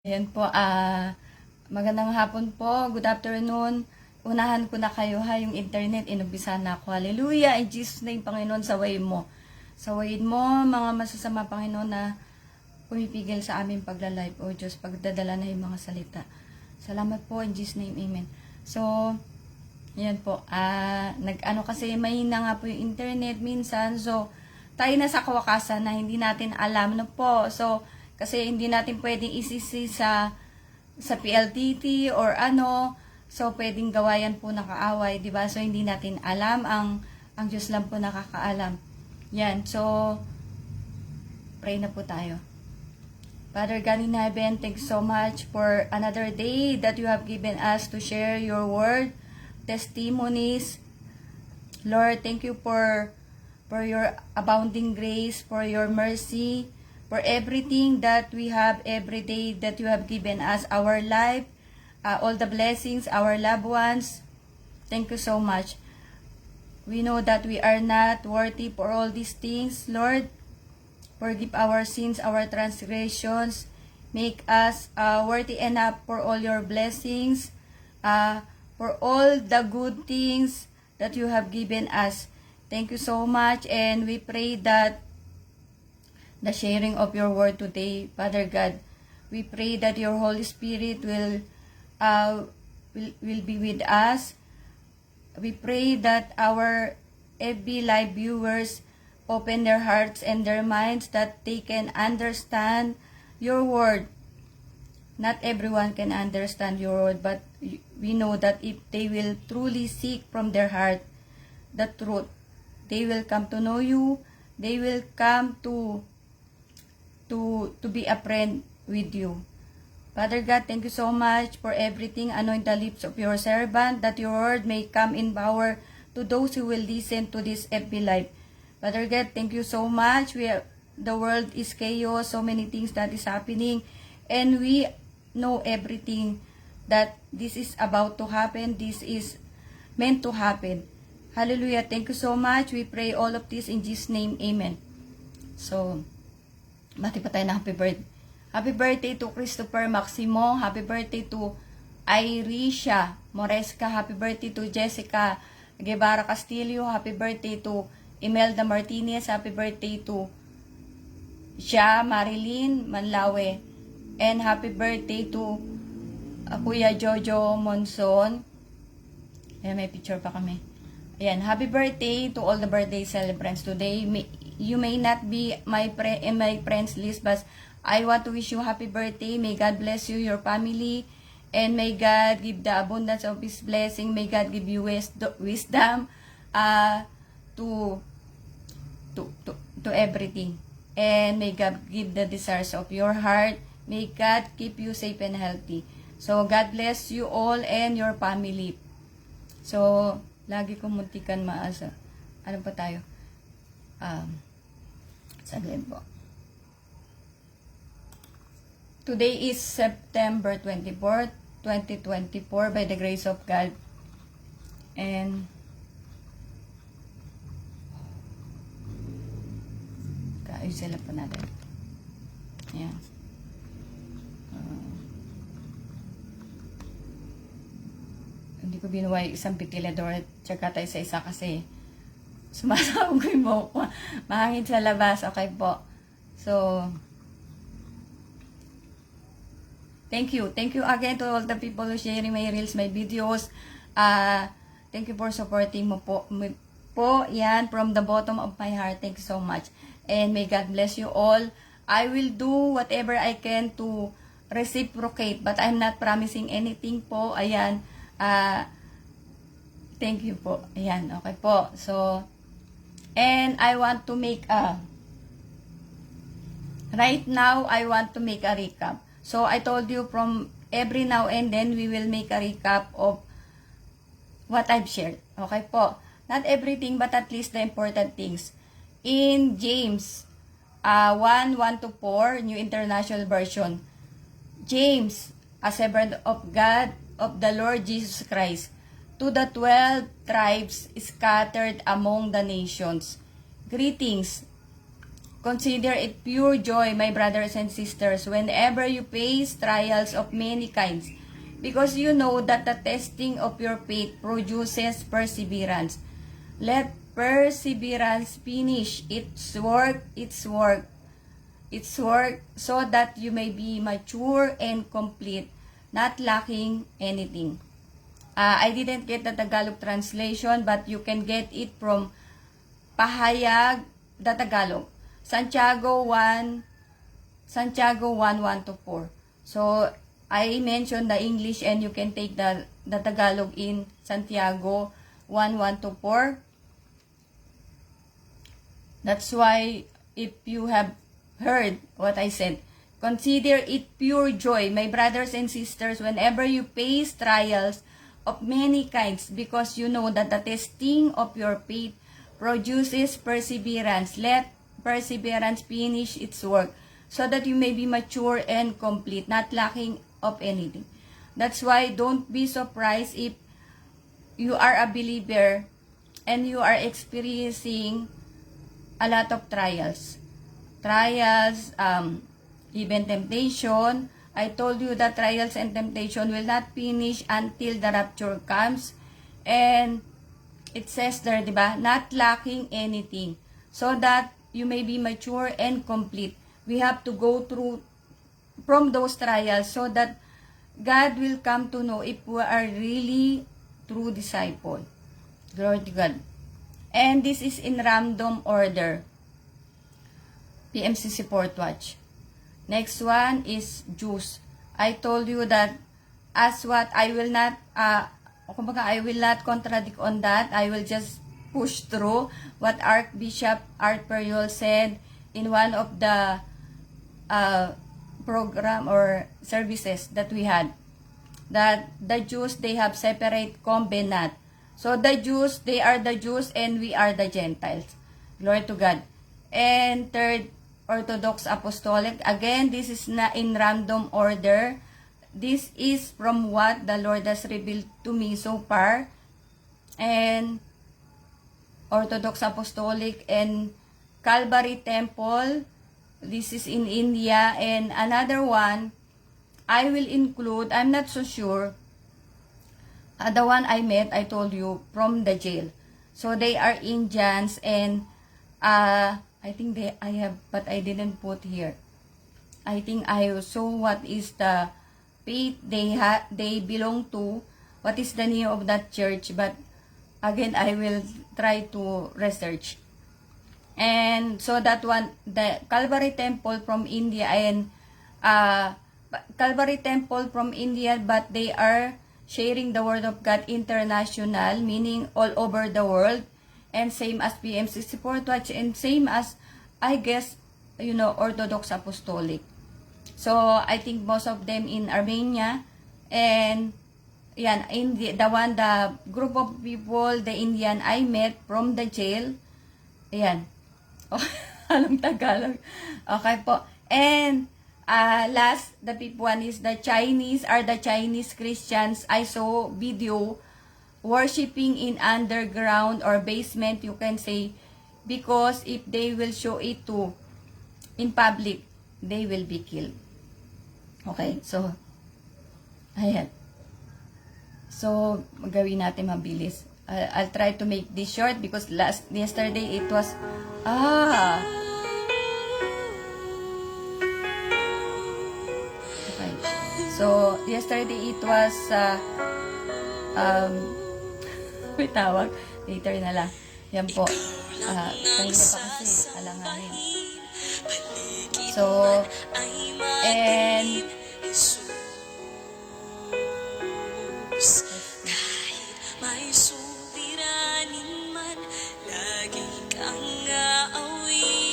Ayan po, magandang hapon po, good afternoon. Unahan ko na kayo ha, yung internet, inumpisa na ako. Hallelujah, in Jesus name, Panginoon, sawayin mo. Sawayin mo, mga masasama, Panginoon, na pumipigil sa aming pagla-live. O Diyos, pagdadala na yung mga salita. Salamat po, in Jesus name, amen. So, ayan po, nag-ano kasi, mahina nga po yung internet minsan. So, tayo na sa kawakasan na hindi natin alam na po. So, kasi hindi natin pwedeng isisi sa PLDT or ano. So, pwedeng gawayan po nakaaway, di ba? So, hindi natin alam. Ang Diyos lang po nakakaalam. Yan. So, pray na po tayo. Father God in heaven, thanks so much for another day that you have given us to share your word, testimonies. Lord, thank you for your abounding grace, for your mercy, for everything that we have every day that you have given us, our life, all the blessings, our loved ones. Thank you so much. We know that we are not worthy for all these things, Lord. Forgive our sins, our transgressions. Make us worthy enough for all your blessings, for all the good things that you have given us. Thank you so much, and we pray that the sharing of your word today, Father God, we pray that your Holy Spirit will be with us. We pray that our FB Live viewers open their hearts and their minds that they can understand your word. Not everyone can understand your word, but we know that if they will truly seek from their heart the truth, they will come to know you. They will come to be a friend with you. Father God, thank you so much for everything. Anoint the lips of your servant that your word may come in power to those who will listen to this FB Live. Father God, thank you so much. The world is chaos, so many things that is happening, and we know everything that this is about to happen. This is meant to happen. Hallelujah. Thank you so much. We pray all of this in Jesus' name. Amen. So, bati pa tayo na happy birthday. Happy birthday to Christopher Maximo. Happy birthday to Irisha Moresca. Happy birthday to Jessica Guevara Castillo. Happy birthday to Imelda Martinez. Happy birthday to Sha Marilyn Manlawe. And happy birthday to Kuya Jojo Monson. Ayan, may picture pa kami. Ayan, happy birthday to all the birthday celebrants today. You may not be in my friends list, but I want to wish you happy birthday. May God bless you, your family, and may God give the abundance of His blessing. May God give you wisdom to everything, and may God give the desires of your heart. May God keep you safe and healthy. So God bless you all and your family. So lagi kong muntikan maasa. Ano pa tayo? Saglit po. Today is September 24, 2024 by the grace of God. And kaayusin lang po natin. Ayan. Hindi ko binuway isang ventilador at tsaka tayo sa isa kasi sumasabog ko yung buhok ko. Mahangin sa labas. Okay po. So, thank you. Thank you again to all the people who sharing my reels, my videos. Thank you for supporting mo po. Yan, from the bottom of my heart. Thank you so much. And may God bless you all. I will do whatever I can to reciprocate, but I'm not promising anything po. Ayan. Thank you po. Ayan, okay po. So, and I want to make right now, I want to make a recap. So, I told you from every now and then, we will make a recap of what I've shared. Okay po. Not everything, but at least the important things. In James 1:1-4, New International Version. James, a servant of God, of the Lord Jesus Christ, to the 12 tribes scattered among the nations. Greetings. Consider it pure joy, my brothers and sisters, whenever you face trials of many kinds, because you know that the testing of your faith produces perseverance. Let perseverance finish its work, so that you may be mature and complete, not lacking anything. I didn't get the Tagalog translation, but you can get it from Pahayag, the Tagalog. Santiago 1, 1 to 4. So, I mentioned the English and you can take the Tagalog in Santiago 1 to 4. That's why, if you have heard what I said, consider it pure joy, my brothers and sisters, whenever you face trials of many kinds, because you know that the testing of your faith produces perseverance. Let perseverance finish its work, so that you may be mature and complete, not lacking of anything. That's why don't be surprised if you are a believer and you are experiencing a lot of trials. Even temptation. I told you that trials and temptation will not finish until the rapture comes. And it says there, diba? Not lacking anything. So that you may be mature and complete. We have to go through from those trials so that God will come to know if we are really true disciple. Glory to God. And this is in random order. PMC Support Watch. Next one is juice. I told you that as what I will not contradict on that. I will just push through what Archbishop Art Periol said in one of the program or services that we had. That the Jews, they have separate covenant. So the Jews, they are the Jews and we are the Gentiles. Glory to God. And third, Orthodox Apostolic. Again, this is not in random order. This is from what the Lord has revealed to me so far. And Orthodox Apostolic and Calvary Temple. This is in India. And another one, I will include, I'm not so sure, the one I met, I told you, from the jail. So they are Indians and I think I have, but I didn't put here. I think I saw what is the faith they belong to, what is the name of that church, but again, I will try to research. And so that one, the Calvary Temple from India and Calvary Temple from India, but they are sharing the Word of God international, meaning all over the world. And same as PMC Support Watch, and same as, I guess, Orthodox Apostolic. So, I think most of them in Armenia. And, yan, the group of people, the Indian I met from the jail. Ayan. Oh, anong Tagalog? Okay po. And, last, the fifth one is the Chinese Christians. I saw video worshiping in underground or basement, you can say, because if they will show it in public, they will be killed. Okay, so ayan. So gawin natin mabilis. I'll try to make this short because yesterday it was okay. So yesterday it was may tawag. Later na lang. Yan po. Kanina pa kasi alanganin. So, and may suliranin man, lagi kang aawitan.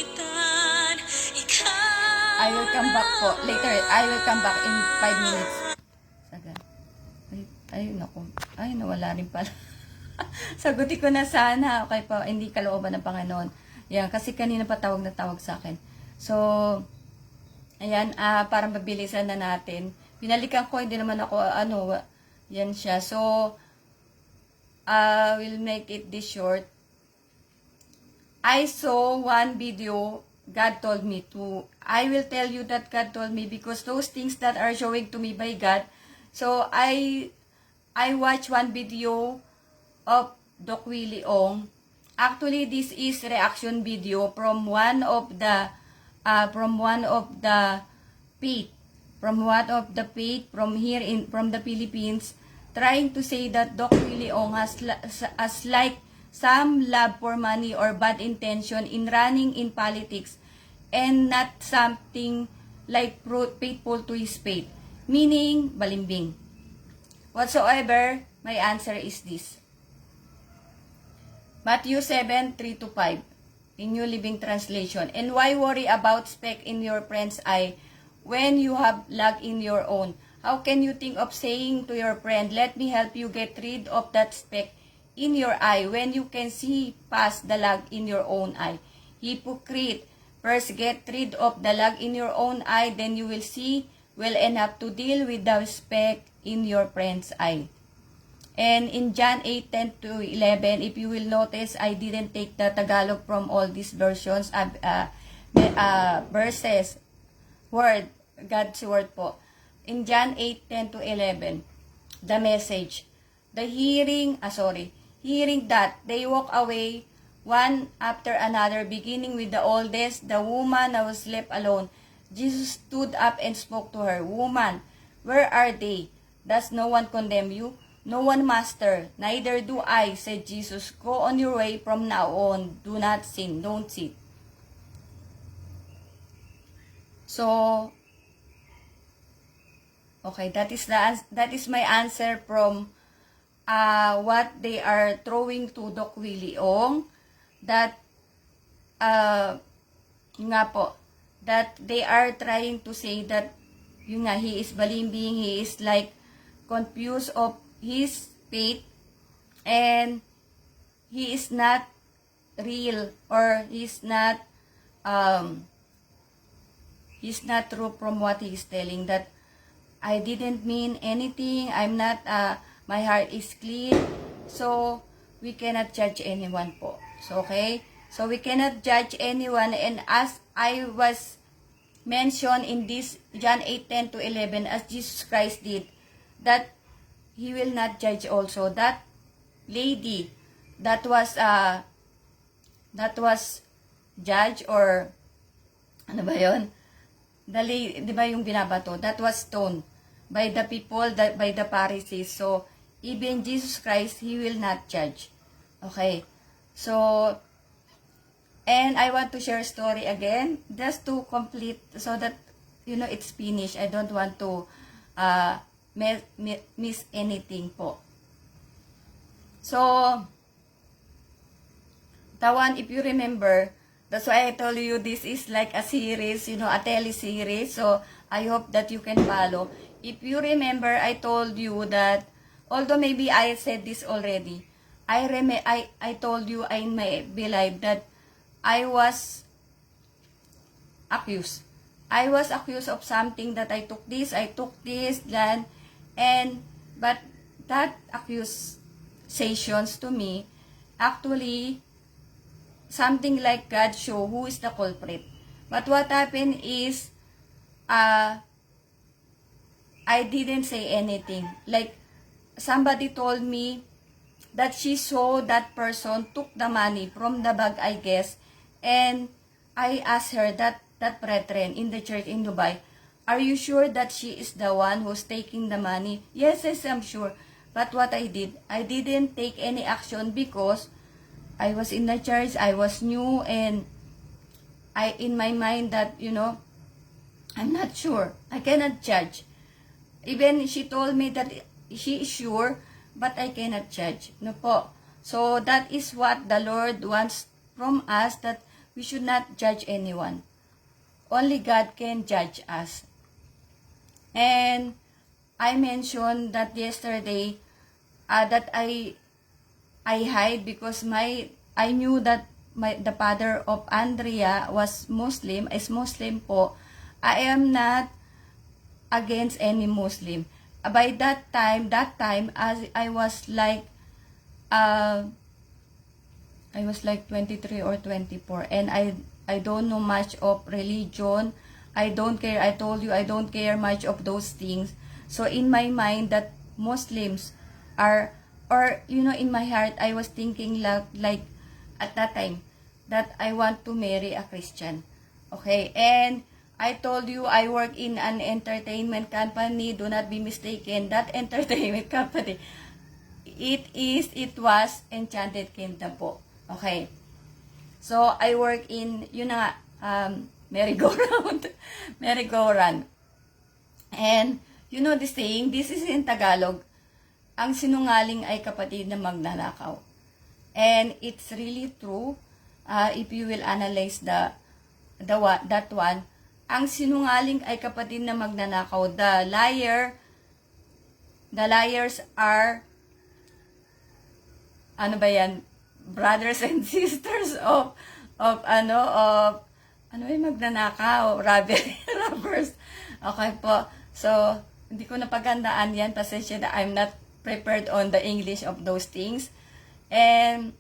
I will come back po. Later, I will come back in 5 minutes. Saga. Ay, naku. Ay, nawala rin pala. Sagutin ko na sana. Okay po, hindi kalooban ng Panginoon. Yan, kasi kanina pa tawag na tawag sa akin. So, ayan, para mabilisan na natin. Binalikan ko, hindi naman ako, yan siya. So, we'll make it this short. I saw one video God told me to. I will tell you that God told me because those things that are showing to me by God. So I watched one video of Doc Willie Ong. Actually, this is reaction video from one of the page, from here from the Philippines, trying to say that Doc Willie Ong has like some love for money or bad intention in running in politics and not something like faithful to his faith, meaning balimbing. Whatsoever, my answer is this. Matthew 7:3-5 in New Living Translation. And why worry about speck in your friend's eye when you have log in your own? How can you think of saying to your friend, let me help you get rid of that speck in your eye when you can see past the log in your own eye? Hypocrite, first get rid of the log in your own eye, then you will see well enough to deal with the speck in your friend's eye. And in John 8:10-11, if you will notice, I didn't take the Tagalog from all these versions, verses, God's word po. In John 8:10-11, the message, hearing that they walk away one after another, beginning with the oldest, the woman who was left alone. Jesus stood up and spoke to her, Woman, where are they? Does no one condemn you? No one, Master, neither do I, said Jesus. Go on your way from now on. Do not sin. Don't sin. So, okay, that is my answer from what they are throwing to Doc Willie Ong. That that they are trying to say that he is balimbing, he is like confused of his faith, and he is not real, or he's not true from what he is telling, that I didn't mean anything, I'm not, my heart is clean. So we cannot judge anyone po. So okay, so we cannot judge anyone, and as I was mentioned in this John 8:10-11, as Jesus Christ did, that He will not judge also. That lady that was judge, or ano ba yun? Di ba yung binabato? That was stoned by the people, by the Pharisees. So, even Jesus Christ, He will not judge. Okay. So, and I want to share a story again, just to complete, so that, it's finished. I don't want to miss anything po. So, the one, if you remember, that's why I told you this is like a series, a teleseries. So, I hope that you can follow. If you remember, I told you that, although maybe I said this already, I told you in my live that I was accused. I was accused of something, that I took this, then, but that accusations to me, actually, something like God show who is the culprit. But what happened is, I didn't say anything. Like, somebody told me that she saw that person took the money from the bag, I guess, and I asked her, that brethren in the church in Dubai, are you sure that she is the one who's taking the money? Yes, I'm sure. But what I didn't take any action, because I was in the church, I was new, and in my mind that, I'm not sure. I cannot judge. Even she told me that she is sure, but I cannot judge. No po. So that is what the Lord wants from us, that we should not judge anyone. Only God can judge us. And I mentioned that yesterday, that I hide, because I knew that the father of Andrea is Muslim po. I am not against any Muslim. By that time, as I was like 23 or 24, and I don't know much of religion. I don't care. I told you I don't care much of those things. So in my mind that Muslims are, or in my heart I was thinking like at that time that I want to marry a Christian. Okay, and I told you I work in an entertainment company. Do not be mistaken. That entertainment company, it was Enchanted Kingdom po. Okay. So, I work in, merry-go-round. Merry-go-round. And, the saying, this is in Tagalog, ang sinungaling ay kapatid na magnanakaw. And it's really true, if you will analyze that one, ang sinungaling ay kapatid na magnanakaw. The liars are, brothers and sisters of yung magnanakaw, robbers. Okay po. So, hindi ko napagandaan yan. Pasensya na I'm not prepared on the English of those things. And,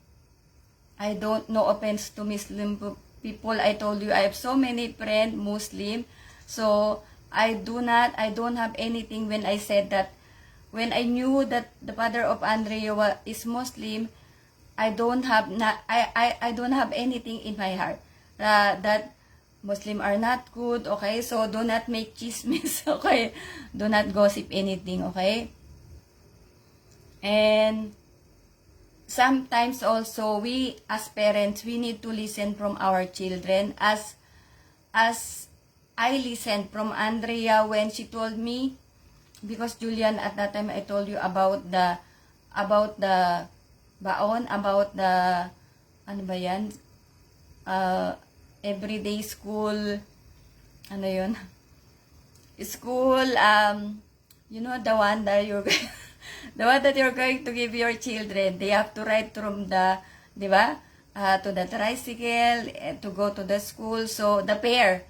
I don't, no offense to Muslim people. I told you, I have so many friends, Muslim. So, I don't have anything when I said that, when I knew that the father of Andrea is Muslim, I don't have anything in my heart that Muslim are not good, okay? So do not make chismis, okay? Do not gossip anything, okay? And sometimes also we as parents, we need to listen from our children as I listened from Andrea when she told me, because Julian at that time I told you about the baon, about the everyday school, school, the one that you're the one that you're going to give your children. They have to ride from the, to the tricycle, to go to the school. So the pair,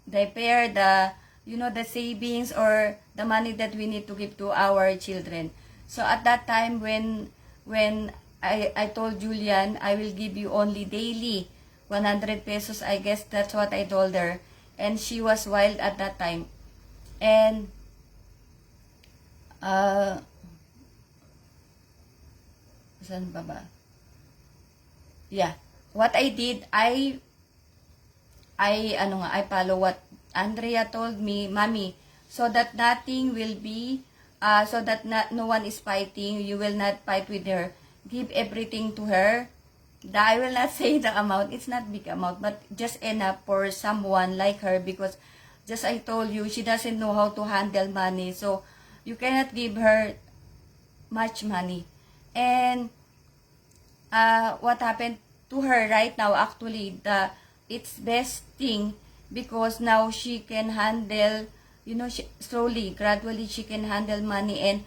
the savings or the money that we need to give to our children. So at that time when I told Julian, I will give you only daily 100 pesos, I guess that's what I told her. And she was wild at that time. And, saan ba? Yeah. What I did, I follow what Andrea told me, Mommy, so that nothing will be, so that no one is fighting, you will not fight with her. Give everything to her. I will not say the amount. It's not big amount, but just enough for someone like her, because just I told you, she doesn't know how to handle money. So, you cannot give her much money. And, what happened to her right now, actually, it's best thing, because now she can handle, slowly, gradually, she can handle money. And,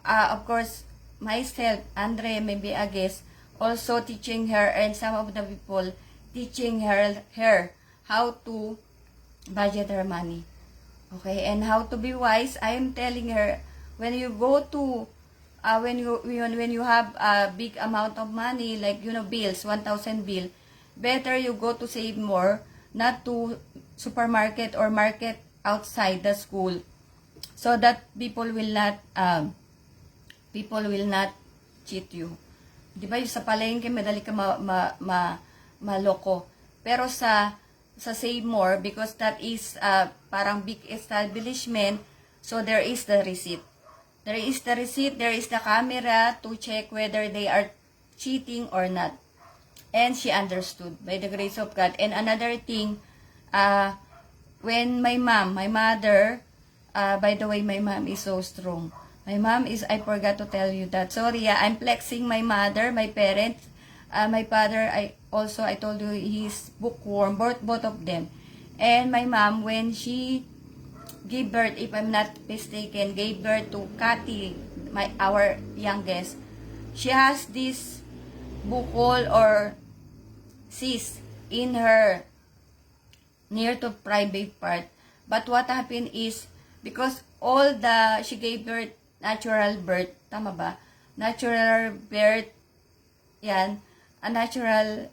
of course, myself, Andre, maybe a guest, also teaching her, and some of the people teaching her how to budget her money. Okay, and how to be wise. I am telling her, when you go to, when you have a big amount of money, like, bills, 1,000 bill, better you go to save more, not to supermarket or market outside the school, so that people will not cheat you. Di ba, sa palengke, madali ka maloko. Pero sa Save More, because that is parang big establishment, so there is the receipt. There is the receipt, there is the camera to check whether they are cheating or not. And she understood, by the grace of God. And another thing, when my mother, by the way, my mom is so strong. My mom is, I forgot to tell you that. Sorry, I'm flexing my mother, my parents. My father, I told you, he's bookworm, both of them. And my mom, when she gave birth, if I'm not mistaken, gave birth to Cathy, our youngest, she has this bukol or cyst in her, near to private part. But what happened is, because she gave birth, natural birth, tama ba? Natural birth, yan, a natural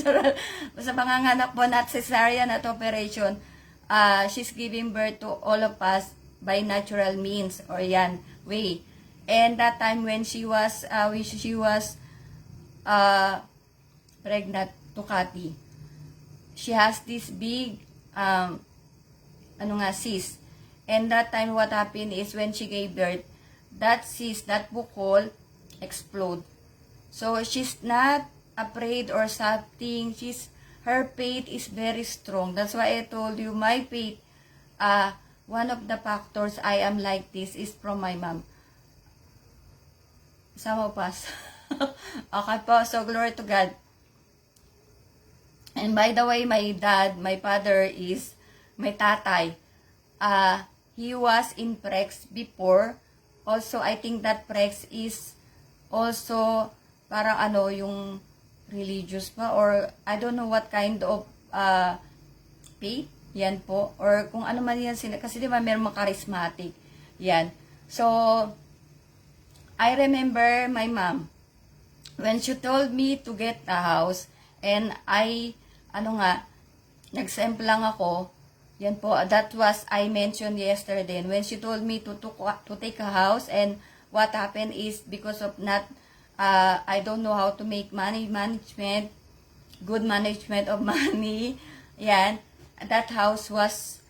natural, sa panganganak po, not cesarean at operation. She's giving birth to all of us by natural means, or yan, way. And that time when she was pregnant to Cathy, she has this big cyst. And that time what happened is when she gave birth, that cyst, that bukol, explode. So she's not afraid or something. Her faith is very strong. That's why I told you my faith, one of the factors I am like this is from my mom. Sama pas. Okay po, so glory to God. And by the way, my father is, my tatay, he was in Prex before. Also, I think that Prex is also parang yung religious pa, or I don't know what kind of faith, yan po, or kung ano man yan sila, kasi di ba meron mga charismatic, yan. So, I remember my mom, when she told me to get a house, and I, nag-sample lang ako, yan po, that was, I mentioned yesterday, and when she told me to take a house, and what happened is, because of not, I don't know how to make good management of money, yan, that house was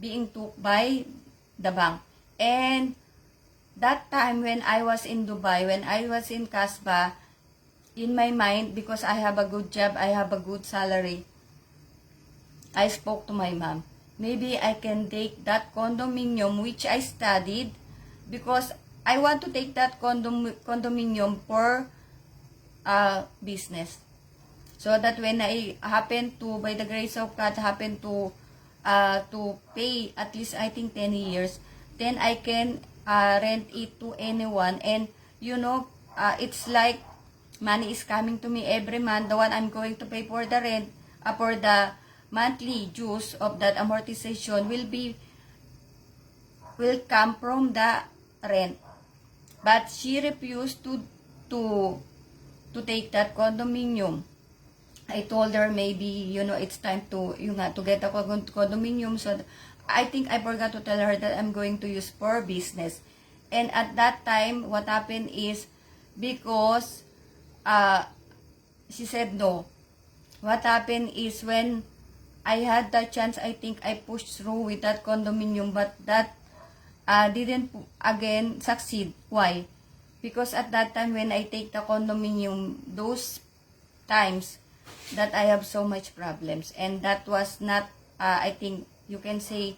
being took by the bank. And that time when I was in Dubai, when I was in Casbah, in my mind, because I have a good job, I have a good salary, I spoke to my mom. Maybe I can take that condominium which I studied, because I want to take that condominium for business. So that when I happen to, by the grace of God, happen to pay at least I think 10 years, then I can rent it to anyone. And it's like money is coming to me every month. The one I'm going to pay for the rent, for the monthly dues of that amortization will come from the rent. But she refused to take that condominium. I told her maybe it's time to get a condominium. So I think I forgot to tell her that I'm going to use for business. And at that time, what happened is, because she said no. What happened is, when I had the chance, I think I pushed through with that condominium, but that didn't again succeed. Why? Because at that time when I take the condominium, those times that I have so much problems, and that was not, I think you can say,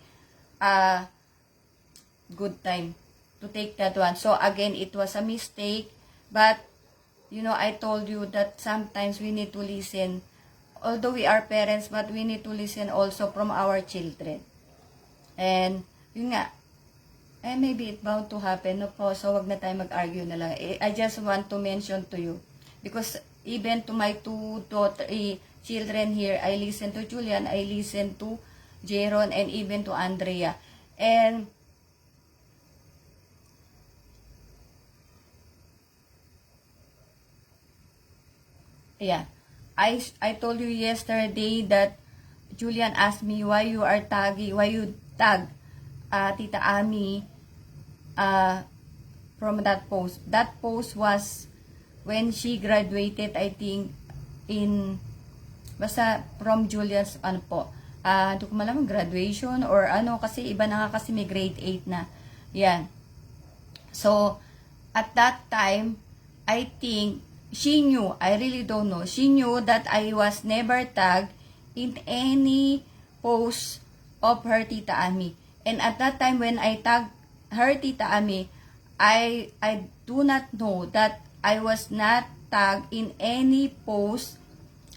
good time to take that one. So again, it was a mistake, but I told you that sometimes we need to listen. Although we are parents, but we need to listen also from our children. And maybe it bound to happen, no po, so wag na tayo mag-argue na lang. I just want to mention to you, because even to my two children here, I listen to Julian, I listen to Jeron, and even to Andrea. And yeah, I told you yesterday that Julian asked me why you tag Tita Ami from that post. That post was when she graduated, I think, basta from Julian's, hindi ko malaman, graduation or kasi iba na nga, kasi may grade 8 na. Yan. So, at that time, I think, she knew, I really don't know, she knew that I was never tagged in any post of her Tita Ami. And at that time, when I tagged her Tita Ami, I do not know that I was not tagged in any post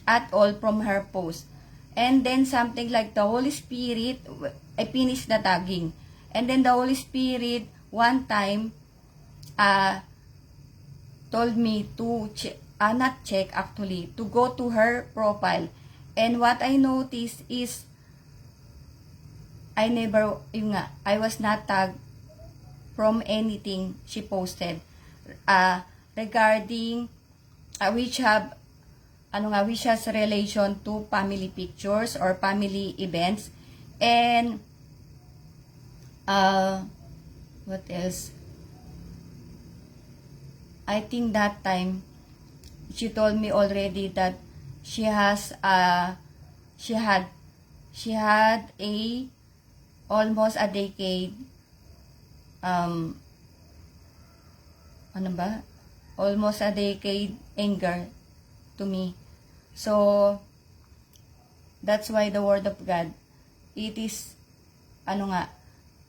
at all from her post. And then something like the Holy Spirit, I finished the tagging. And then the Holy Spirit, one time, told me to not check actually, to go to her profile. And what I noticed is, I was not tagged from anything she posted regarding which have which has relation to family pictures or family events. And what else? I think that time she told me already that she had a almost a decade almost a decade anger to me. So that's why the word of God, it is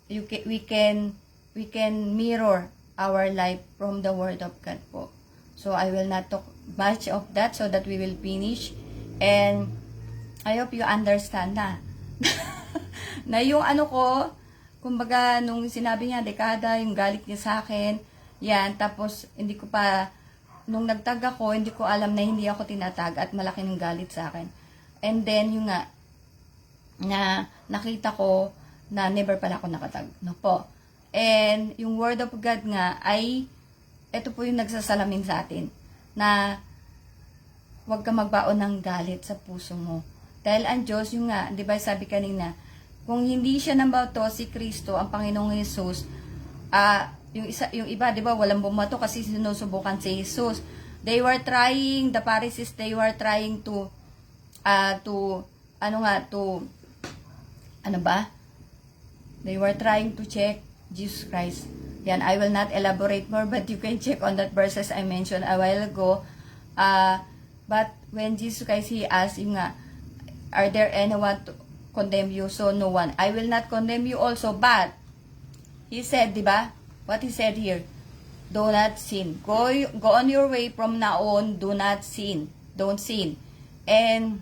we can mirror our life from the word of God po. So I will not talk much of that so that we will finish, and I hope you understand na na yung ko, kumbaga nung sinabi niya dekada, yung galit niya sa akin, yan, tapos hindi ko pa, nung nagtag ako, hindi ko alam na hindi ako tinatag at malaki ng galit sa akin. And then yung nga, na nakita ko na never pala ako nakatag, no po. And yung word of God nga ay, ito po yung nagsasalamin sa atin, na huwag ka magbaon ng galit sa puso mo. Dahil ang Diyos, yung nga, di ba sabi kanina, kung hindi siya nambato si Kristo, ang Panginoong Jesus, yung iba, di ba, walang bumato kasi sinusubukan si Jesus. They were trying, the Pharisees, they were trying to they were trying to check Jesus Christ. Yan, I will not elaborate more, but you can check on that verses I mentioned a while ago. But when Jesus Christ, He asked, yung nga, are there anyone to condemn you? So, no one. I will not condemn you also, but, He said, di ba? What He said here, do not sin. Go on your way from now on, do not sin. Don't sin. And,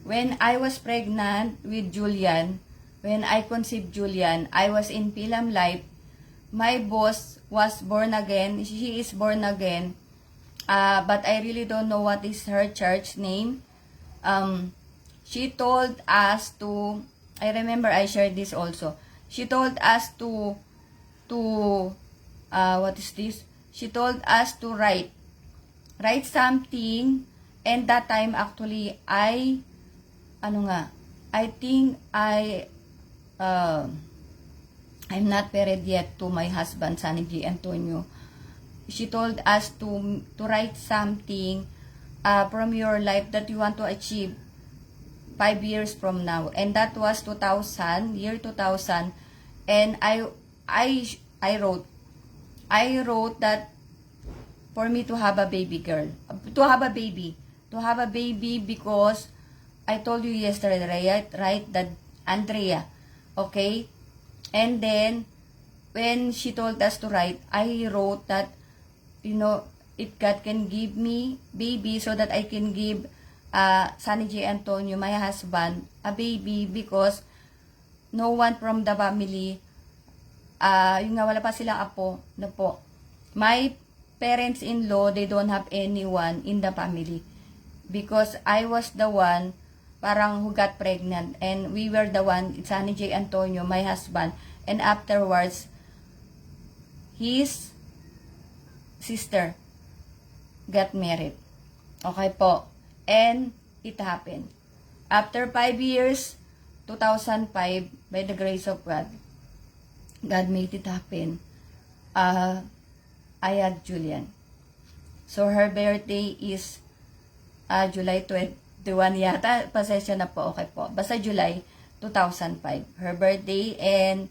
when I was pregnant with Julian, when I conceived Julian, I was in Pilam Life. My boss was born again. She is born again. But I really don't know what is her church name. She told us to, I remember I shared this also. She told us to what is this? She told us to write something. And that time actually, I think I'm not married yet to my husband, Sunny J. Antonio. She told us to write something from your life that you want to achieve 5 years from now. And that was 2000, year 2000. And I wrote that for me to have a baby girl, to have a baby because I told you yesterday, right, that Andrea, okay? And then, when she told us to write, I wrote that, if God can give me baby so that I can give Sunny J. Antonio, my husband, a baby because no one from the family, wala pa silang apo, na po. My parents-in-law, they don't have anyone in the family because I was the one who got pregnant, and we were the one, Sunny J. Antonio, my husband, and afterwards, his sister got married. Okay po. And it happened. After 5 years, 2005, by the grace of God, God made it happen. I had Julian. So her birthday is July 21 yata. Pasensya na po. Okay po. Basta July 2005. Her birthday, and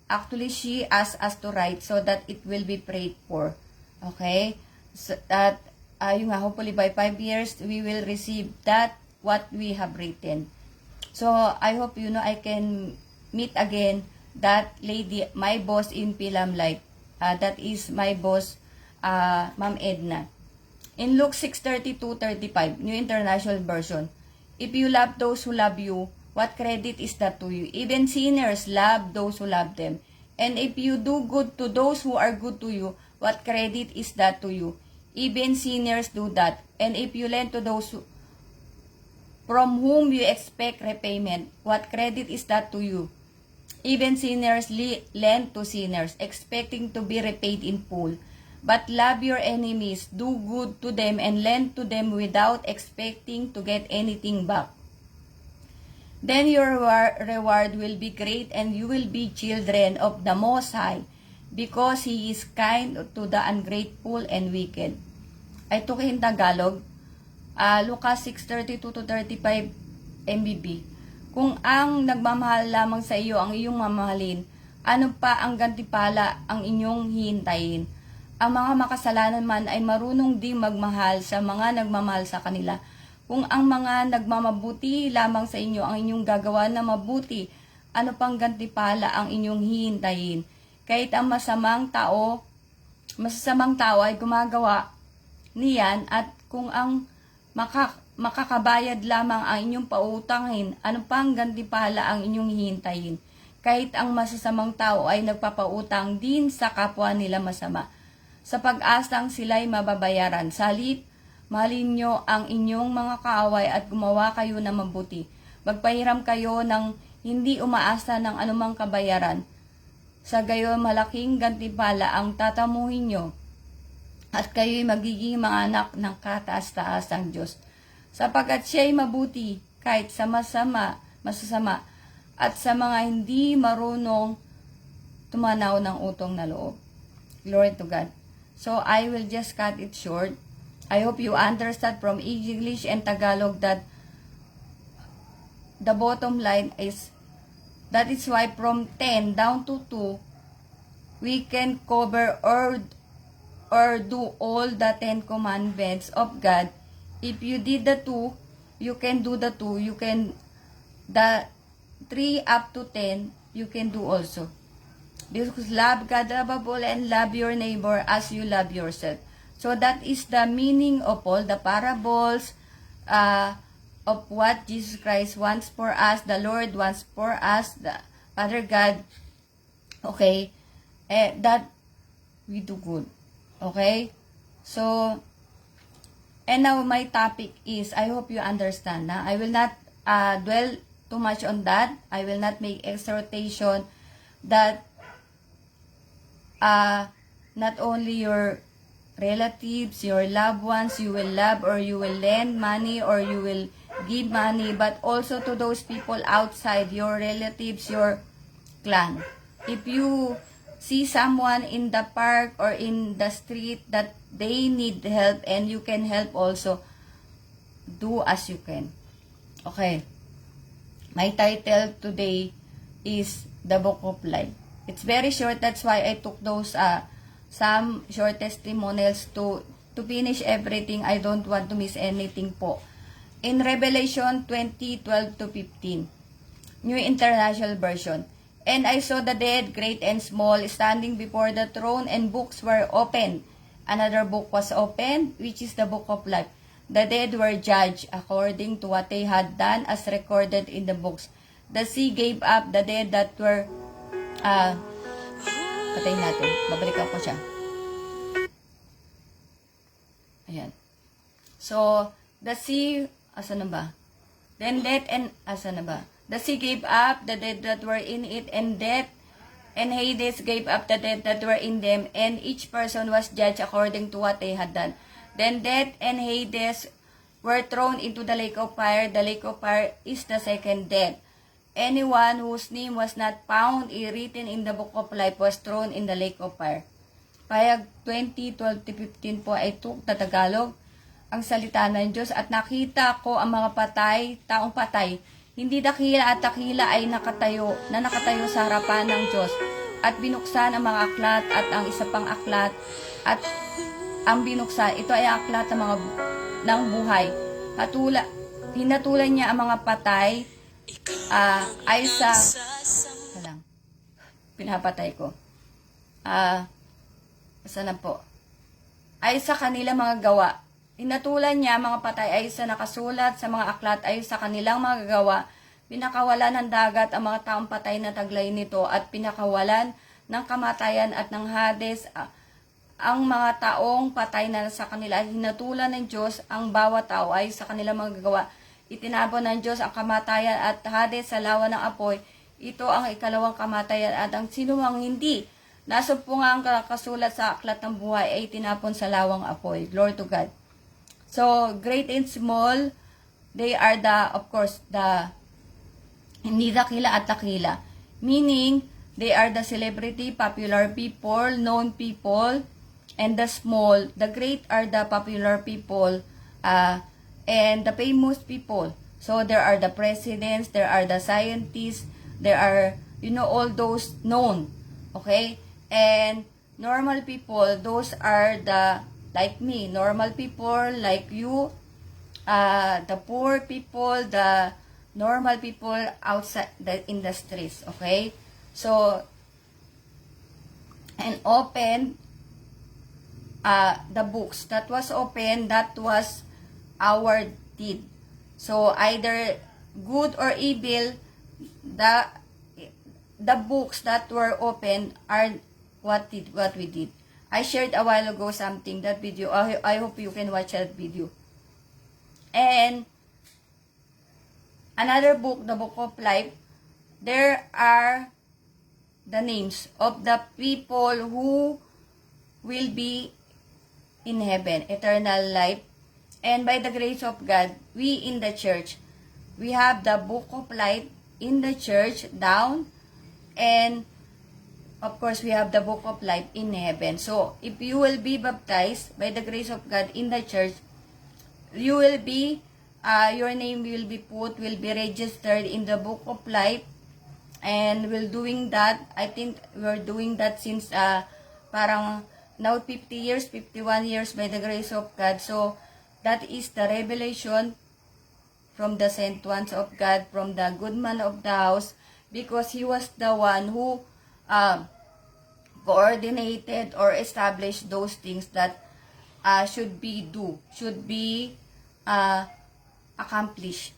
actually she asked us to write so that it will be prayed for. Okay? So that hopefully by 5 years we will receive that what we have written. So I hope I can meet again that lady, my boss in Pilam Life. That is my boss, Ma'am Edna. In Luke 6:32-35, New International Version, if you love those who love you, what credit is that to you? Even sinners love those who love them. And if you do good to those who are good to you, what credit is that to you? Even sinners do that. And if you lend to those from whom you expect repayment, what credit is that to you? Even sinners lend to sinners, expecting to be repaid in full. But love your enemies, do good to them, and lend to them without expecting to get anything back. Then your reward will be great, and you will be children of the Most High, because He is kind to the ungrateful and wicked. I took in Tagalog, Lucas 6:32-35 MBB. Kung ang nagmamahal lamang sa iyo ang iyong mamahalin, ano pa ang gantipala ang inyong hihintayin? Ang mga makasalanan man ay marunong ding magmahal sa mga nagmamahal sa kanila. Kung ang mga nagmamabuti lamang sa inyo ang inyong gagawa na mabuti, ano pang gantipala ang inyong hihintayin? Kahit ang masasamang tao ay gumagawa niyan, at kung ang makakabayad lamang ang inyong pautangin, ano pang gantipala ang inyong hihintayin? Kahit ang masasamang tao ay nagpapautang din sa kapwa nila masama, sa pag-asang sila'y mababayaran. Sa halip, mahalin nyo ang inyong mga kaaway at gumawa kayo ng mabuti. Magpahiram kayo ng hindi umaasa ng anumang kabayaran. Sa gayon, malaking gantipala ang tatamuhin nyo, at kayo'y magiging mga anak ng kataas-taasang Diyos. Sapagkat siya'y mabuti kahit sa masasama, at sa mga hindi marunong tumanaw ng utong na loob. Glory to God. So, I will just cut it short. I hope you understand from English and Tagalog that the bottom line is, that is why from 10 down to 2, we can cover or do all the 10 commandments of God. If you did the 2, you can do the 2. You can, the 3 up to 10, you can do also. Because love God above all and love your neighbor as you love yourself. So that is the meaning of all the parables of what Jesus Christ wants for us, the Lord wants for us, the Father God, okay, that we do good. Okay? So, and now my topic is, I hope you understand. I will not dwell too much on that. I will not make exhortation that not only your relatives, your loved ones, you will love or you will lend money or you will give money, but also to those people outside, your relatives, your clan. If you see someone in the park or in the street that they need help and you can help also, do as you can. Okay. My title today is The Book of Life. It's very short, that's why I took those some short testimonials to finish everything. I don't want to miss anything po. In Revelation 20:12-15, New International Version. And I saw the dead, great and small, standing before the throne, and books were opened. Another book was opened, which is the book of life. The dead were judged according to what they had done, as recorded in the books. The sea gave up the dead that were patayin natin. Babalikan ko siya. Ayan. So, the sea, asan na ba? Then death and, asan na ba? The sea gave up the dead that were in it, and death and Hades gave up the dead that were in them, and each person was judged according to what they had done. Then death and Hades were thrown into the lake of fire. The lake of fire is the second death. Anyone whose name was not found written in the book of life was thrown in the lake of fire. Payag 20:12-15 po ay tukta Tagalog, ang salita ng Diyos. At nakita ko ang mga taong patay, hindi dakila at takila ay nakatayo sa harapan ng Diyos. At binuksan ang mga aklat at ang isa pang aklat, at ang binuksan, ito ay aklat ng buhay. Hinatulan niya ang mga patay ay sa pinapatay ko. Sana po. Ay sa kanila mga gawa. Hinatulan niya mga patay ay sa nakasulat sa mga aklat ay sa kanilang mga gawa. Pinakawalan ng dagat ang mga taong patay na taglay nito, at pinakawalan ng kamatayan at ng Hades ang mga taong patay na sa kanila. Hinatulan ng Diyos ang bawat tao ay sa kanilang mga gawa. Itinapon ng Diyos ang kamatayan at Hades sa lawa ng apoy. ito ang ikalawang kamatayan at ang sinumang hindi nasumpungang kasulat sa aklat ng buhay ay tinapon sa lawang apoy. Glory to God. So, great and small, they are of course, hindi dakila at dakila. Meaning, they are the celebrity, popular people, known people, and the small. The great are the popular people, and the famous people. So, there are the presidents, there are the scientists, there are, all those known. Okay? And normal people, those are like me, normal people, like you, the poor people, the normal people outside the industries, okay? So, and open the books. That was open, that was our deed. So, either good or evil, the books that were open are what we did. I shared a while ago something, that video. I hope you can watch that video. And another book, the Book of Life, there are the names of the people who will be in heaven, eternal life. And by the grace of God, we in the church, we have the Book of Life in the church down, and of course, we have the Book of Life in heaven. So, if you will be baptized by the grace of God in the church, you will be, your name will be registered in the Book of Life. And we're doing that, I think we're doing that since parang now 50 years, 51 years by the grace of God. So, that is the revelation from the sent ones of God, from the good man of the house, because he was the one who coordinated or established those things that should be accomplished.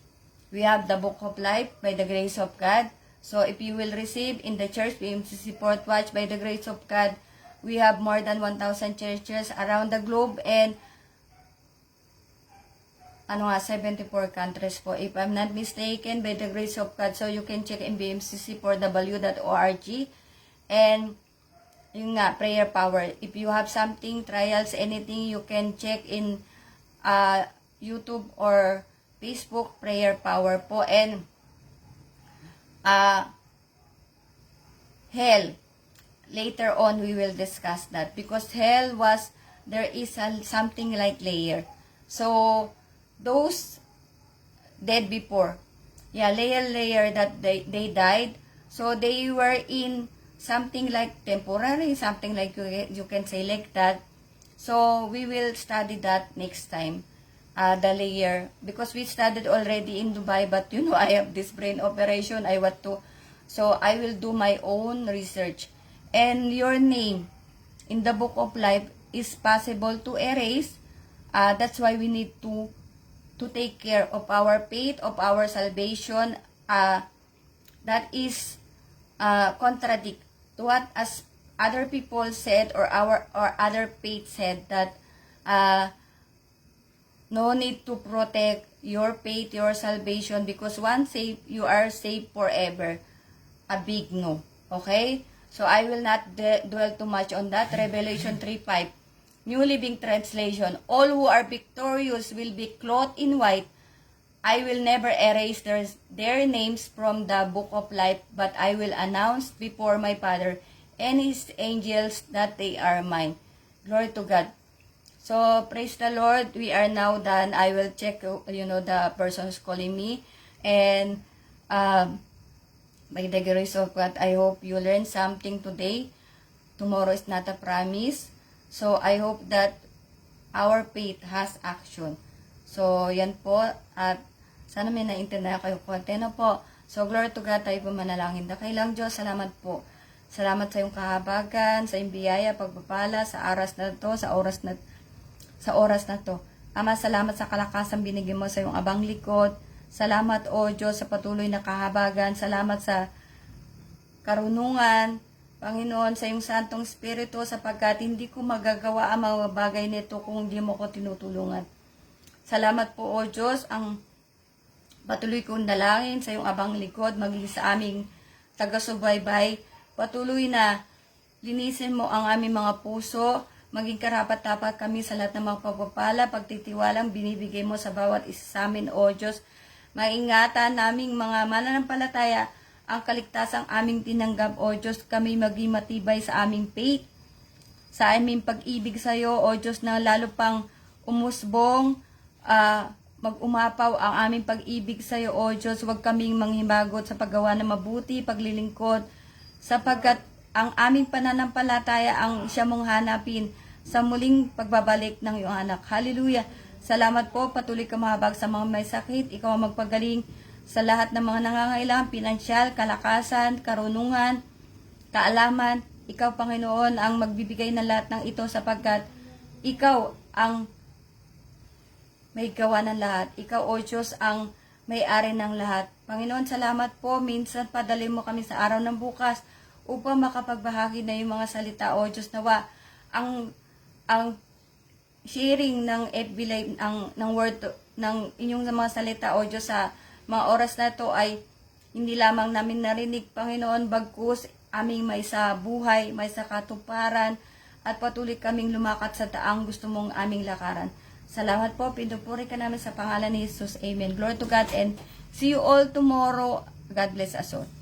We have the Book of Life by the grace of God. So if you will receive in the church, PMCC Port Watch, by the grace of God, we have more than 1,000 churches around the globe, and 74 countries po, if I'm not mistaken, by the grace of God. So you can check in bmcc4w.org. And yung prayer power. If you have something, trials, anything, you can check in YouTube or Facebook, prayer power po. And hell, later on we will discuss that, because hell there is something like layer. So, those dead before, layer that they died, so they were in something like temporary, something like you can say like that. So we will study that next time, the layer, because we studied already in Dubai, but I have this brain operation, so I will do my own research. And your name in the Book of Life is possible to erase. That's why we need to take care of our faith, of our salvation. That is contradict to what as other people said, or other faith said, that no need to protect your faith, your salvation, because once saved, you are saved forever. A big no. Okay? So I will not dwell too much on that. Revelation 3:5, New Living Translation. All who are victorious will be clothed in white. I will never erase their names from the Book of Life, but I will announce before my Father and His angels that they are mine. Glory to God. So, praise the Lord. We are now done. I will check, the persons calling me. And by the grace of God, I hope you learned something today. Tomorrow is not a promise. So, I hope that our faith has action. So, yan po. At sana may naintindihan kayo konti na po. So, glory to God, tayo po manalangin. Dakilang Diyos, salamat po. Salamat sa iyong kahabagan, sa iyong biyaya, pagpapala, sa oras na to, sa oras na to. Ama, salamat sa kalakasan binigyan mo sa iyong abang likod. Salamat, O Diyos, sa patuloy na kahabagan. Salamat sa karunungan, Panginoon, sa iyong Santong Espiritu, sapagkat hindi ko magagawa ang mga bagay nito kung hindi mo ko tinutulungan. Salamat po, O Diyos, ang patuloy kong dalangin sa iyong abang likod, maging sa aming taga-subaybay. Patuloy na linisin mo ang aming mga puso, maging karapat-dapat kami sa lahat ng mga pagpapala, pagtitiwalang binibigay mo sa bawat isa sa amin, O Diyos. Maingatan naming mga mananampalataya ang kaligtasang aming tinanggap, O Diyos. Kami maging matibay sa aming faith, sa aming pag-ibig sa iyo, O Diyos, na lalo pang umusbong, mag-umapaw ang aming pag-ibig sa iyo, O Diyos. Huwag kaming manghimagot sa paggawa ng mabuti, paglilingkod, sapagkat ang aming pananampalataya ang siya mong hanapin sa muling pagbabalik ng iyong anak. Hallelujah! Salamat po, patuloy ka mahabag sa mga may sakit. Ikaw ang magpagaling sa lahat ng mga nangangailangan, pinansyal, kalakasan, karunungan, kaalaman. Ikaw, Panginoon, ang magbibigay ng lahat ng ito sapagkat ikaw ang may gawa ng lahat. Ikaw, O Diyos, ang may-ari ng lahat. Panginoon, salamat po. Minsan padali mo kami sa araw ng bukas upang makapagbahagi na yung mga salita, O Diyos, nawa ang sharing ng FB Live, ng word, ng inyong mga salita, O Diyos, sa mga oras na ito ay hindi lamang namin narinig, Panginoon, bagkus aming may sa buhay, may sa katuparan, at patuloy kaming lumakat sa taang gusto mong aming lakaran. Salamat po, pinupuri ka namin sa pangalan ni Jesus. Amen. Glory to God and see you all tomorrow. God bless us all.